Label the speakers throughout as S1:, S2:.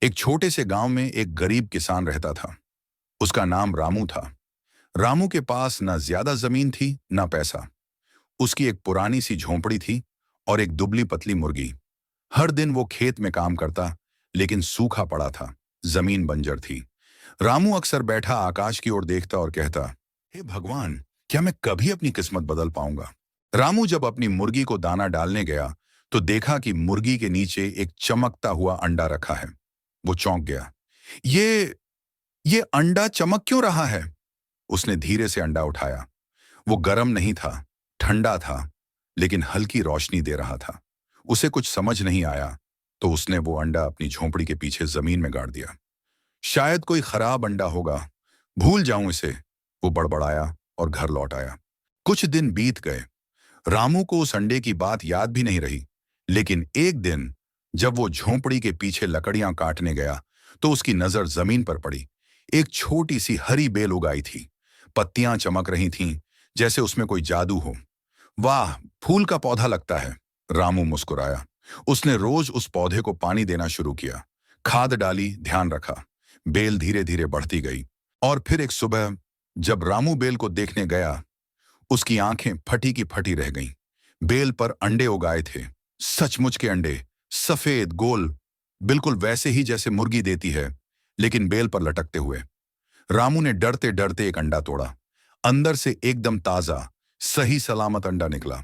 S1: एक छोटे से गांव में एक गरीब किसान रहता था। उसका नाम रामू था। रामू के पास ना ज्यादा जमीन थी ना पैसा। उसकी एक पुरानी सी झोंपड़ी थी और एक दुबली पतली मुर्गी। हर दिन वो खेत में काम करता, लेकिन सूखा पड़ा था, जमीन बंजर थी। रामू अक्सर बैठा आकाश की ओर देखता और कहता, हे भगवान, क्या मैं कभी अपनी किस्मत बदल पाऊंगा। रामू जब अपनी मुर्गी को दाना डालने गया तो देखा कि मुर्गी के नीचे एक चमकता हुआ अंडा रखा है। वो चौंक गया। ये ये अंडा चमक क्यों रहा है? उसने धीरे से अंडा उठाया। वो गर्म नहीं था, ठंडा था, लेकिन हल्की रोशनी दे रहा था। उसे कुछ समझ नहीं आया, तो उसने वो अंडा अपनी झोंपड़ी के पीछे जमीन में गाड़ दिया। शायद कोई खराब अंडा होगा, भूल जाऊं इसे, वो बड़बड़ाया और घर लौट आया। कुछ दिन बीत गए। रामू को उस अंडे की बात याद भी नहीं रही, लेकिन एक दिन जब वो झोंपड़ी के पीछे लकड़ियां काटने गया तो उसकी नजर जमीन पर पड़ी। एक छोटी सी हरी बेल उगाई थी। पत्तियां चमक रही थीं, जैसे उसमें कोई जादू हो। वाह, फूल का पौधा लगता है। रामू मुस्कुराया। उसने रोज उस पौधे को पानी देना शुरू किया, खाद डाली, ध्यान रखा। बेल धीरे धीरे बढ़ती गई। और फिर एक सुबह जब रामू बेल को देखने गया, उसकी आंखें फटी की फटी रह गईं। बेल पर अंडे उगाए थे, सचमुच के अंडे, सफेद गोल, बिल्कुल वैसे ही जैसे मुर्गी देती है, लेकिन बेल पर लटकते हुए। रामू ने डरते डरते एक अंडा तोड़ा। अंदर से एकदम ताजा, सही सलामत अंडा निकला।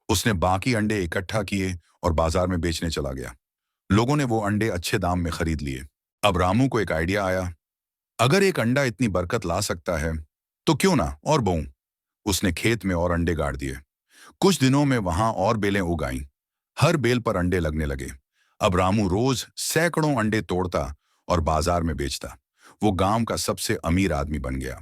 S1: उसने बाकी अंडे इकट्ठा किए और बाजार में बेचने चला गया। लोगों ने वो अंडे अच्छे दाम में खरीद लिए। अब रामू को एक आइडिया आया। अगर एक अंडा इतनी बरकत ला सकता है, तो क्यों ना और बोऊं। उसने खेत में और अंडे गाड़ दिए। कुछ दिनों में वहां और बेलें उग आईं। हर बेल पर अंडे लगने लगे। अब रामू रोज सैकड़ों अंडे तोड़ता और बाजार में बेचता। वो गांव का सबसे अमीर आदमी बन गया।